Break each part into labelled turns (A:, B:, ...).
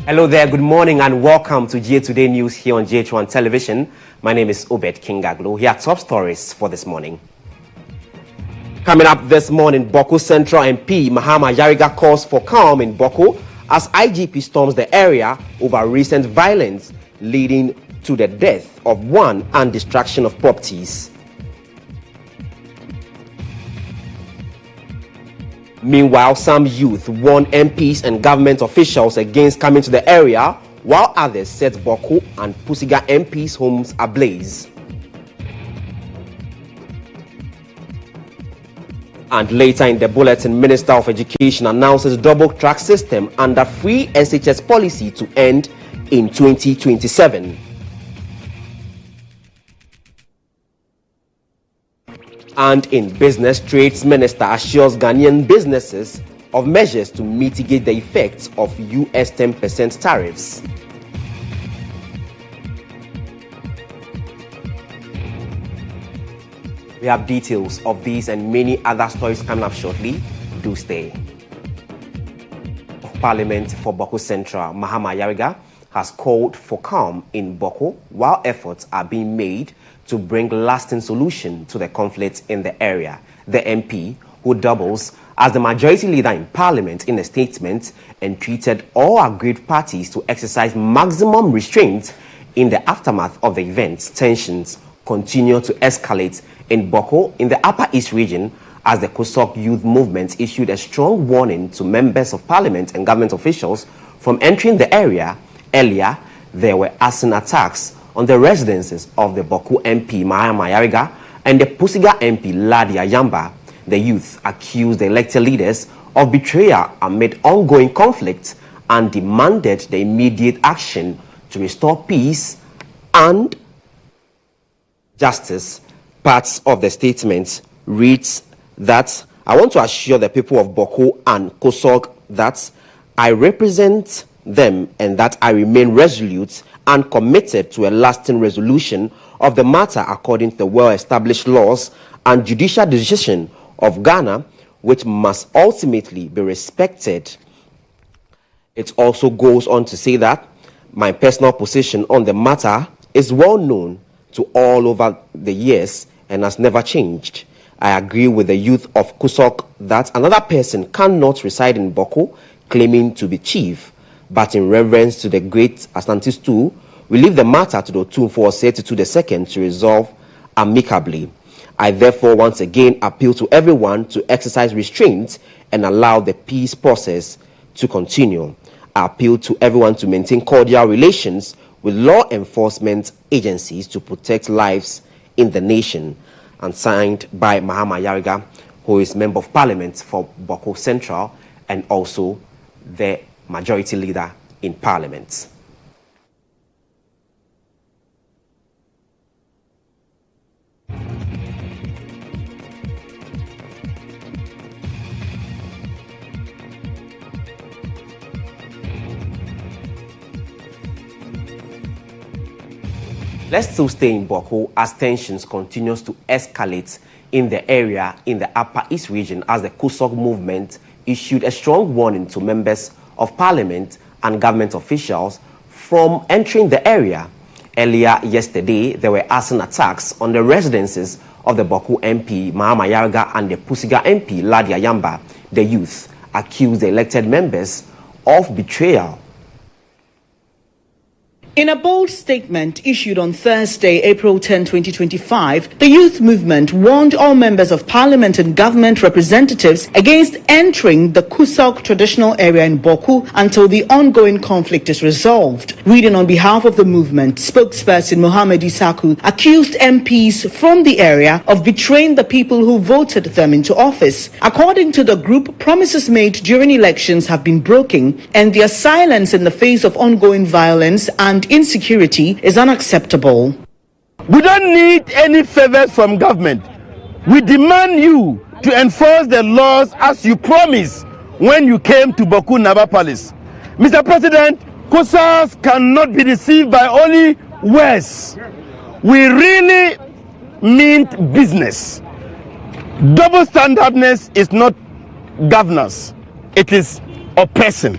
A: Hello there, good morning and welcome to GA Today News here on GHOne Television. My name is Obed Gaglo. Here are top stories for this morning. Coming up this morning, Bawku Central MP Mahama Yariga calls for calm in Bawku as IGP storms the area over recent violence leading to the death of one and destruction of properties. Meanwhile, some youth warn MPs and government officials against coming to the area, while others set Bawku and Pusiga MPs' homes ablaze. And later in the bulletin, Minister of Education announces double-track system under free SHS policy to end in 2027. And in business, Trades Minister assures Ghanaian businesses of measures to mitigate the effects of US 10% tariffs. We have details of these and many other stories coming up shortly. Do stay. Parliament for Bawku Central, Mahama Yariga, has called for calm in Bawku while efforts are being made to bring lasting solution to the conflict in the area. The MP, who doubles as the majority leader in Parliament in a statement, entreated all aggrieved parties to exercise maximum restraint in the aftermath of the events. Tensions continue to escalate in Bawku in the Upper East region as the Kusok youth movement issued a strong warning to members of Parliament and government officials from entering the area. Earlier, there were arson attacks on the residences of the Bawku MP Mahama Yariga and the Pusiga MP Ladia Yamba. The youth accused the elected leaders of betrayal amid ongoing conflict and demanded the immediate action to restore peace and justice. Parts of the statement reads that I want to assure the people of Bawku and Kusok that I represent them and that I remain resolute and committed to a lasting resolution of the matter according to the well-established laws and judicial decision of Ghana, which must ultimately be respected. It also goes on to say that my personal position on the matter is well known to all over the years and has never changed. I agree with the youth of Kusok that another person cannot reside in Bawku claiming to be chief, but in reverence to the great Ashantis too, we leave the matter to the Otumfuo Osei II to resolve amicably. I therefore once again appeal to everyone to exercise restraint and allow the peace process to continue. I appeal to everyone to maintain cordial relations with law enforcement agencies to protect lives in the nation. And signed by Mahama Yariga, who is Member of Parliament for Bawku Central and also the majority leader in Parliament. Let's still stay in Bawku as tensions continues to escalate in the area in the Upper East region as the Kusok movement issued a strong warning to members of Parliament and government officials from entering the area. Earlier yesterday, there were arson attacks on the residences of the Bawku MP Mahama Yariga and the Pusiga MP Ladia Yamba. The youth accused the elected members of betrayal.
B: In a bold statement issued on Thursday, April 10, 2025, the youth movement warned all members of parliament and government representatives against entering the Kusok traditional area in Bawku until the ongoing conflict is resolved. Reading on behalf of the movement, spokesperson Mohammed Isaku accused MPs from the area of betraying the people who voted them into office. According to the group, promises made during elections have been broken, and their silence in the face of ongoing violence and insecurity is unacceptable.
C: We don't need any favors from government. We demand you to enforce the laws as you promised when you came to Bawku Naba Palace. Mr. President, Kusas cannot be deceived by only words. We really mean business. Double standardness is not governance, it is oppression.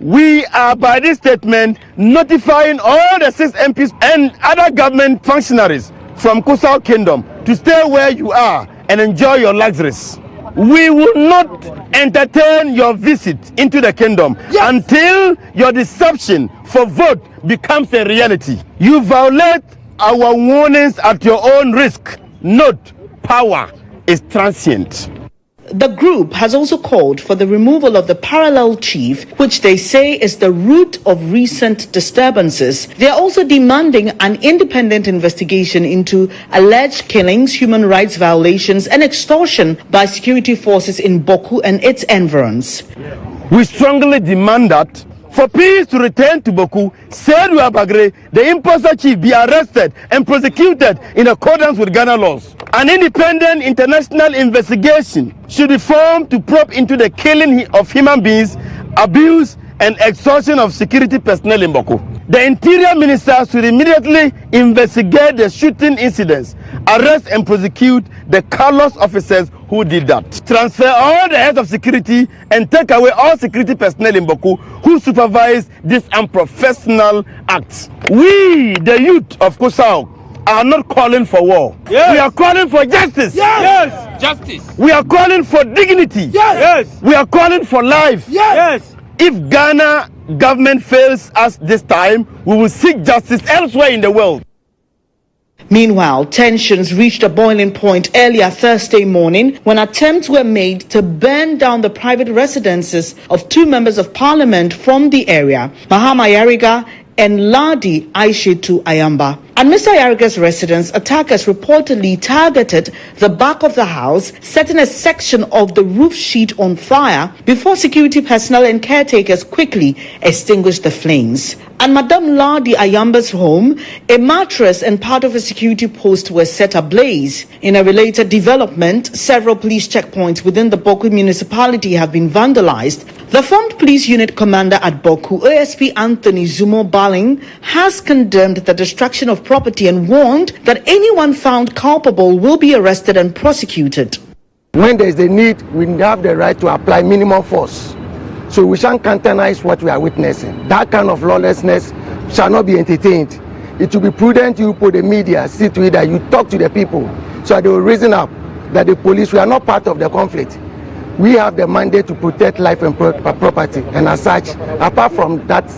C: We are by this statement notifying all the 6 MPs and other government functionaries from Kusau Kingdom to stay where you are and enjoy your luxuries. We will not entertain your visit into the kingdom until your deception for vote becomes a reality. You violate our warnings at your own risk. Note, power is transient.
B: The group has also called for the removal of the parallel chief, which they say is the root of recent disturbances. They are also demanding an independent investigation into alleged killings, human rights violations, and extortion by security forces in Bawku and its environs.
C: We strongly demand that for peace to return to Bawku, Seydou Abagre, the imposter chief, be arrested and prosecuted in accordance with Ghana laws. An independent international investigation should be formed to probe into the killing of human beings, abuse, and extortion of security personnel in Bawku. The Interior Minister should immediately investigate the shooting incidents, arrest and prosecute the callous officers who did that. Transfer all the heads of security and take away all security personnel in Bawku who supervise these unprofessional acts. We, the youth of Kusau, are not calling for war. Yes. We are calling for justice.
D: Yes. Yes. Justice.
C: We are calling for dignity.
D: Yes. Yes.
C: We are calling for life.
D: Yes.
C: If Ghana government fails us this time, we will seek justice elsewhere in the world.
B: Meanwhile, tensions reached a boiling point earlier Thursday morning when attempts were made to burn down the private residences of 2 members of parliament from the area, Mahama Yariga and Ladi Aishetu Ayamba. At Mr. Yariga's residence, attackers reportedly targeted the back of the house, setting a section of the roof sheet on fire before security personnel and caretakers quickly extinguished the flames. At Madame Ladi Ayamba's home, a mattress and part of a security post were set ablaze. In a related development, several police checkpoints within the Bawku municipality have been vandalized. The formed police unit commander at Bawku, ASP Anthony Zumo Baling, has condemned the destruction of property and warned that anyone found culpable will be arrested and prosecuted.
E: When there is a need, we have the right to apply minimum force. So we shan't countenance what we are witnessing. That kind of lawlessness shall not be entertained. It will be prudent you put the media, see to it that you talk to the people so that they will reason up that the police, we are not part of the conflict. We have the mandate to protect life and property, and as such, apart from that,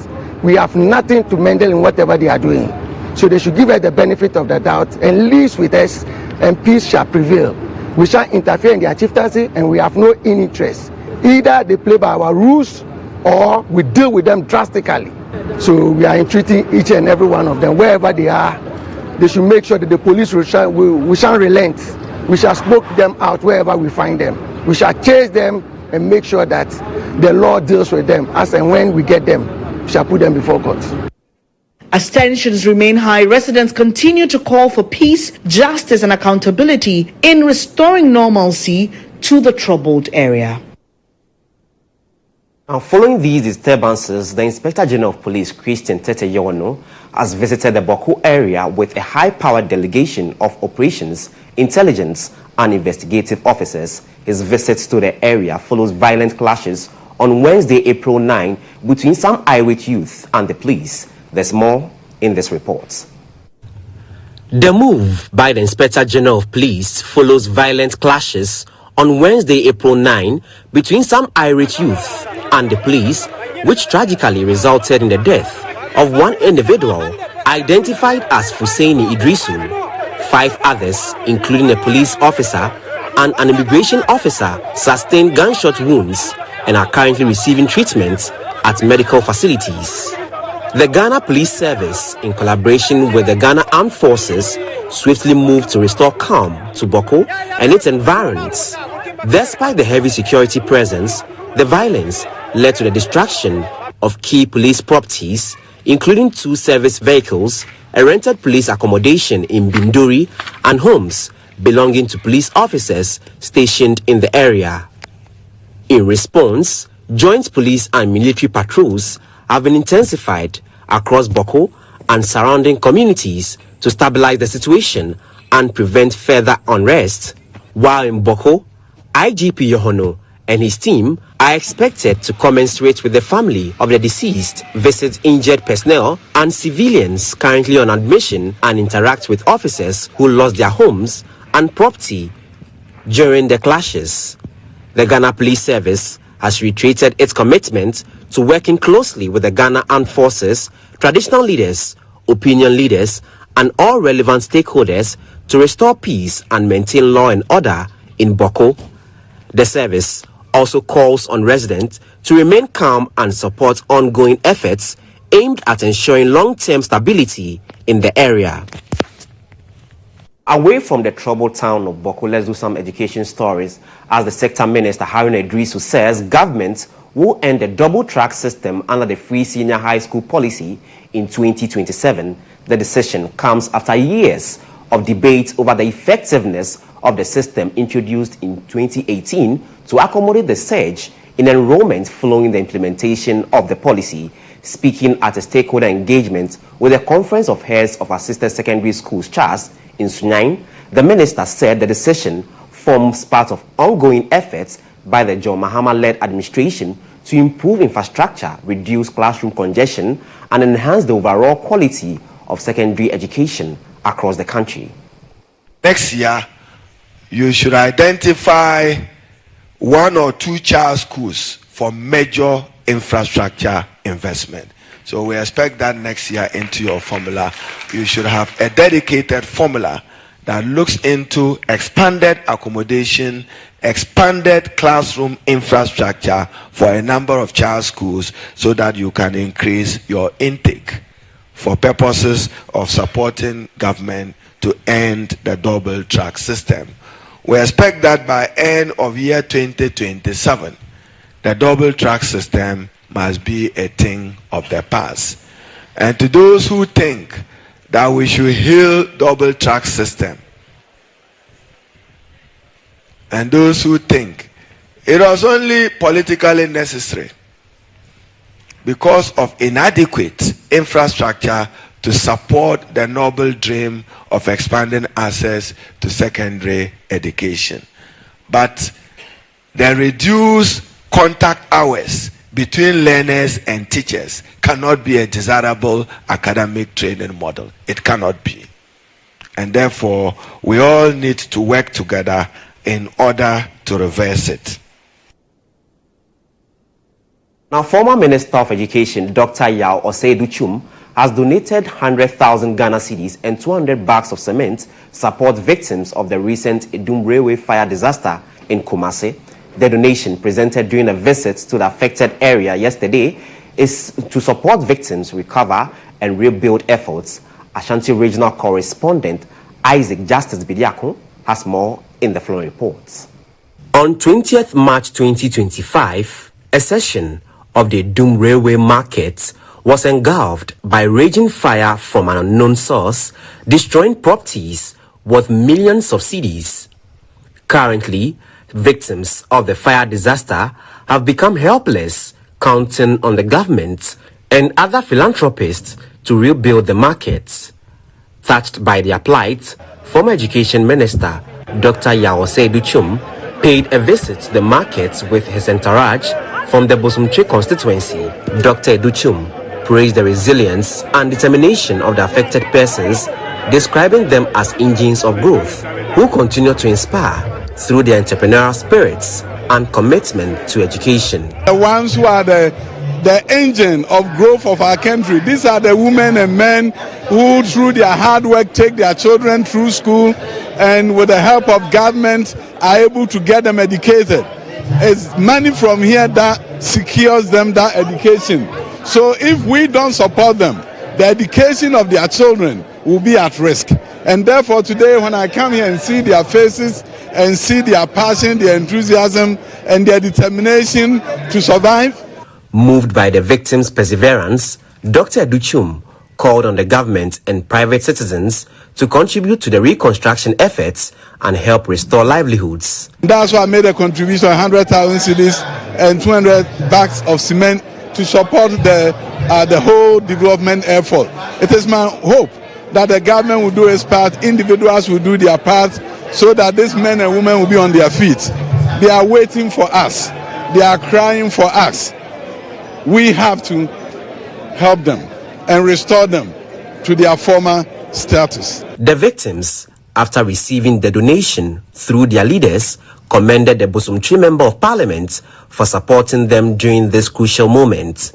E: we have nothing to meddle in whatever they are doing. So they should give us the benefit of the doubt and live with us, and peace shall prevail. We shall interfere in their chieftaincy, and we have no interest. Either they play by our rules or we deal with them drastically. So we are entreating each and every one of them, wherever they are, they should make sure that the police we shall relent. We shall smoke them out wherever we find them. We shall chase them and make sure that the law deals with them. As and when we get them, we shall put them before court.
B: As tensions remain high, residents continue to call for peace, justice, and accountability in restoring normalcy to the troubled area.
A: And following these disturbances, the Inspector General of Police, Christian Tete Yono, has visited the Bawku area with a high-powered delegation of operations, intelligence, and investigative officers. His visit to the area follows violent clashes on Wednesday, April 9, between some irate youth and the police. There's more in this report. The move by the Inspector General of Police follows violent clashes on Wednesday, April 9, between some irate youth and the police, which tragically resulted in the death of one individual identified as Fusaini Idrisu. 5 others, including a police officer and an immigration officer, sustained gunshot wounds and are currently receiving treatment at medical facilities. The Ghana Police Service, in collaboration with the Ghana Armed Forces, swiftly moved to restore calm to Bawku and its environs. Despite the heavy security presence, the violence led to the destruction of key police properties, including 2 service vehicles, a rented police accommodation in Binduri, and homes belonging to police officers stationed in the area. In response, joint police and military patrols have been intensified across Bawku and surrounding communities to stabilize the situation and prevent further unrest. While in Bawku, IGP GHOne and his team are expected to commensurate with the family of the deceased, visit injured personnel and civilians currently on admission, and interact with officers who lost their homes and property during the clashes. The Ghana Police Service has reiterated its commitment to working closely with the Ghana Armed Forces, traditional leaders, opinion leaders, and all relevant stakeholders to restore peace and maintain law and order in Bawku. The service also calls on residents to remain calm and support ongoing efforts aimed at ensuring long-term stability in the area. Away from the troubled town of Bawku, let's do some education stories. As the sector minister, Haruna Idrisu, says government will end the double-track system under the free senior high school policy in 2027. The decision comes after years of debate over the effectiveness of the system introduced in 2018 to accommodate the surge in enrollment following the implementation of the policy. Speaking at a stakeholder engagement with a conference of heads of assisted secondary schools CHAS in Sunyani, the minister said the decision forms part of ongoing efforts by the John Mahama-led administration to improve infrastructure, reduce classroom congestion, and enhance the overall quality of secondary education across the country.
F: Next year, you should identify 1 or 2 child schools for major infrastructure investment. So we expect that next year into your formula, you should have a dedicated formula that looks into expanded accommodation, expanded classroom infrastructure for a number of child schools so that you can increase your intake for purposes of supporting government to end the double track system. We expect that by end of year 2027, the double track system must be a thing of the past. And to those who think that we should heal double track system, and those who think it was only politically necessary because of inadequate infrastructure to support the noble dream of expanding access to secondary education. But the reduced contact hours between learners and teachers cannot be a desirable academic training model. It cannot be. And therefore, we all need to work together in order to reverse it.
A: Now, former Minister of Education, Dr. Yao Osei-Duchum, has donated 100,000 Ghana cedis and 200 bags of cement to support victims of the recent Idum Railway fire disaster in Kumasi. The donation, presented during a visit to the affected area yesterday, is to support victims recover and rebuild efforts. Ashanti Regional Correspondent Isaac Justice Bidiako has more in the following reports. On 20th March 2025, a session of the Idum Railway market was engulfed by raging fire from an unknown source, destroying properties worth millions of cedis. Currently, victims of the fire disaster have become helpless, counting on the government and other philanthropists to rebuild the markets. Touched by their plight, former Education Minister Dr. Yao Osei-Duchum paid a visit to the markets with his entourage from the Bosumtwe constituency. Dr. Duchum praised the resilience and determination of the affected persons, describing them as engines of growth who continue to inspire through their entrepreneurial spirits and commitment to education.
G: The ones who are the engine of growth of our country, these are the women and men who through their hard work take their children through school and with the help of government are able to get them educated. It's money from here that secures them that education. So if we don't support them, the education of their children will be at risk. And therefore today when I come here and see their faces and see their passion, their enthusiasm and their determination to survive.
A: Moved by the victims' perseverance, Dr. Duchum called on the government and private citizens to contribute to the reconstruction efforts and help restore livelihoods.
G: That's why I made a contribution of 100,000 cedis and 200 bags of cement to support the whole development effort. It is my hope that the government will do its part, individuals will do their part, so that these men and women will be on their feet. They are waiting for us. They are crying for us. We have to help them and restore them to their former status.
A: The victims, after receiving the donation through their leaders, commended the Bosomtwi Member of Parliament for supporting them during this crucial moment.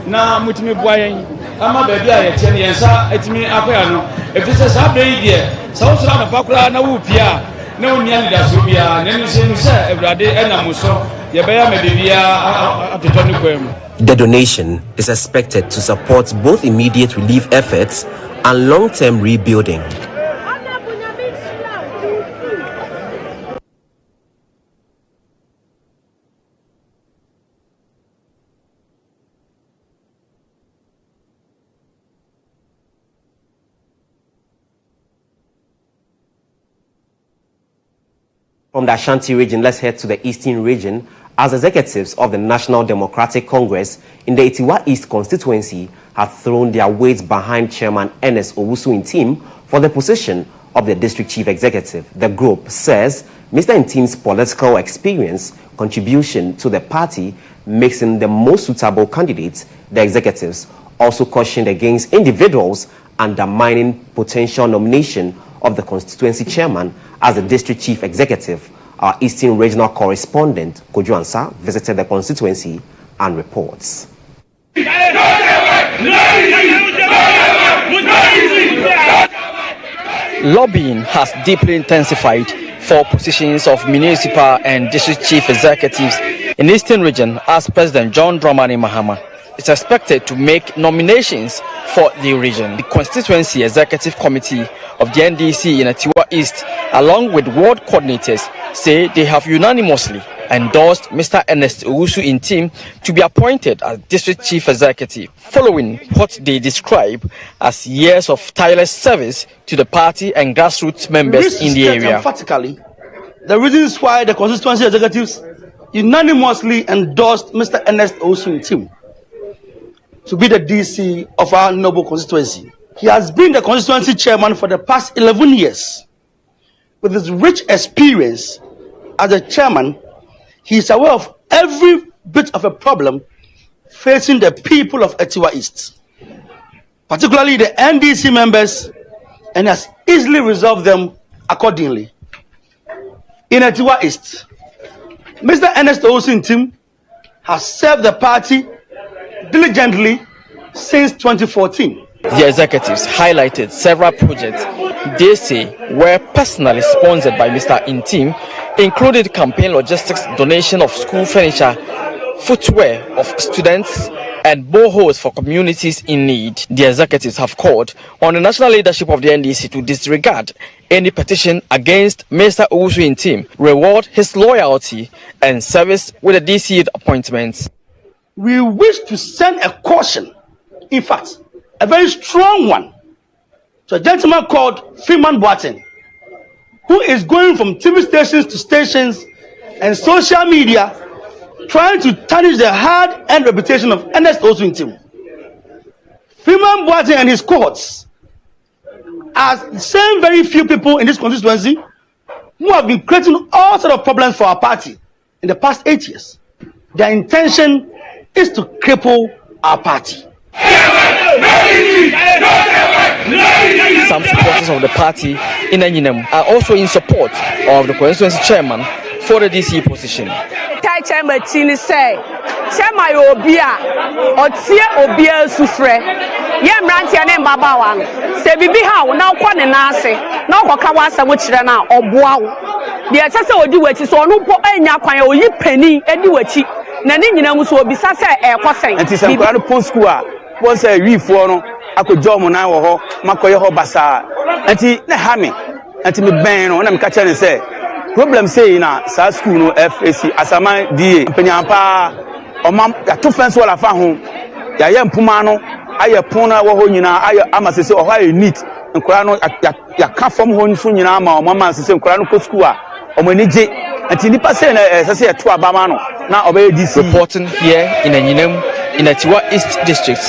D: Na mutimi boyen ama baby ayetie ne yensa etimi akoya no efise sa be die sa usura no pakura na wupia na onia lidaso bia na nse se Ewrade enamuso ye be ya medebia atotoni kwem.
A: The donation is expected to support both immediate relief efforts and long-term rebuilding. From the Ashanti region, let's head to the Eastern region, as executives of the National Democratic Congress in the Etiwa East constituency have thrown their weight behind Chairman Ernest Owusu Ntim for the position of the district chief executive. The group says Mr. Ntim's political experience, contribution to the party makes him the most suitable candidate. The executives also cautioned against individuals undermining potential nomination of the constituency chairman as the district chief executive. Our Eastern regional correspondent, GHOne, visited the constituency and reports.
H: Lobbying has deeply intensified for positions of municipal and district chief executives in the Eastern region as President John Dramani Mahama is expected to make nominations for the region. The Constituency Executive Committee of the NDC in Etiwa East, along with ward coordinators, say they have unanimously endorsed Mr. Ernest Owusu Ntim to be appointed as District Chief Executive, following what they describe as years of tireless service to the party and grassroots members in the area.
I: Emphatically, the reasons why the constituency executives unanimously endorsed Mr. Ernest Owusu Ntim to be the DC of our noble constituency. He has been the constituency chairman for the past 11 years. With his rich experience as a chairman, he is aware of every bit of a problem facing the people of Etiwa East, particularly the NDC members, and has easily resolved them accordingly. In Etiwa East, Mr. Ernest Owusu Ntim has served the party diligently since 2014.
H: The executives highlighted several projects they say were personally sponsored by Mr. Ntim, including campaign logistics, donation of school furniture, footwear of students, and boreholes for communities in need. The executives have called on the national leadership of the NDC to disregard any petition against Mr. Owusu Ntim, reward his loyalty and service with the DC appointments.
I: We wish to send a caution, in fact, a very strong one, to a gentleman called Freeman Boateng, who is going from TV stations to stations and social media trying to tarnish the hard-earned reputation of Ernest Owusu Ntim. Freeman Boateng and his cohorts are the same very few people in this constituency who have been creating all sorts of problems for our party in the past 8 years. Their intention is to cripple our party.
H: Some supporters of the party in Anyinam are also in support of the constituency chairman for the DC position.
J: Chairman Chini say, Chairman Obia, Otie Obia Sufre, Yam Rantia and Babawan, say Bibiha, now Quananase, now Wakawasa, which are now, or Bow. The assessor will do it, so no poor Enya, or you penny, and do it. Nanina was will be such a question.
K: And it's a post school. Once a reform, I could job on our Makoyo Basa. And he hammy, and to me ban on them catching and say, problem say in a South school no FAC as a man D. Penyampa or Mam, 2 friends all I found home. Yayam Pumano, ayɛ pon a wɔ hɔ nyinaa ayɛ ama sɛ ɔhɔ ayɛ neat nkora no yɛaka fam hɔ nso nyinaa ma ɔmama sɛ nkora no kɔ school a ɔmani gye nti nipa sɛ na ɛsɛ sɛ yɛto abama no na ɔbɛyɛ DC.
H: Reporting here in Enyinem in Atiwa East District,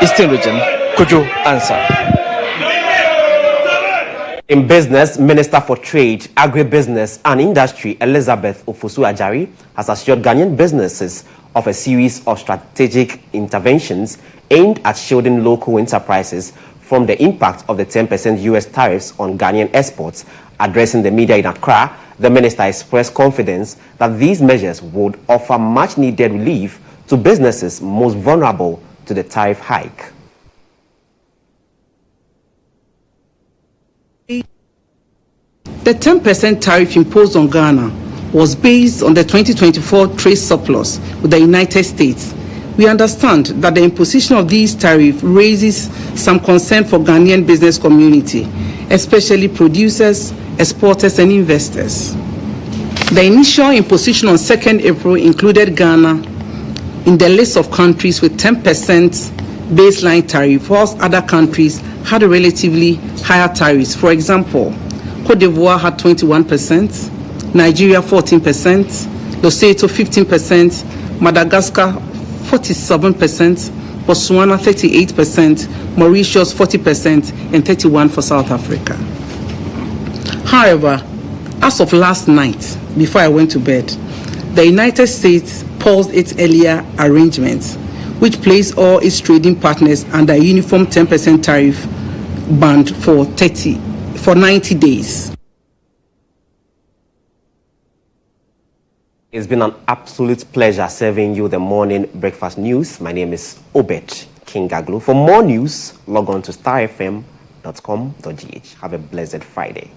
H: Eastern Region, Kojo answer.
A: In business, Minister for Trade, Agribusiness and Industry Elizabeth Ofosu-Ajari has assured Ghanaian businesses of a series of strategic interventions aimed at shielding local enterprises from the impact of the 10% US tariffs on Ghanaian exports. Addressing the media in Accra, the minister expressed confidence that these measures would offer much-needed relief to businesses most vulnerable to the tariff hike.
L: The 10% tariff imposed on Ghana was based on the 2024 trade surplus with the United States. We understand that the imposition of these tariffs raises some concern for Ghanaian business community, especially producers, exporters and investors. The initial imposition on 2nd April included Ghana in the list of countries with 10% baseline tariff, whilst other countries had relatively higher tariffs. For example, Cote d'Ivoire had 21%, Nigeria 14%, Lesotho 15%, Madagascar 47%, Botswana 38%, Mauritius 40%, and 31% for South Africa. However, as of last night, before I went to bed, the United States paused its earlier arrangements, which placed all its trading partners under a uniform 10% tariff band for 90 days.
A: It's been an absolute pleasure serving you the morning breakfast news. My name is Obed King Gaglo. For more news, log on to starfm.com.gh. Have a blessed Friday.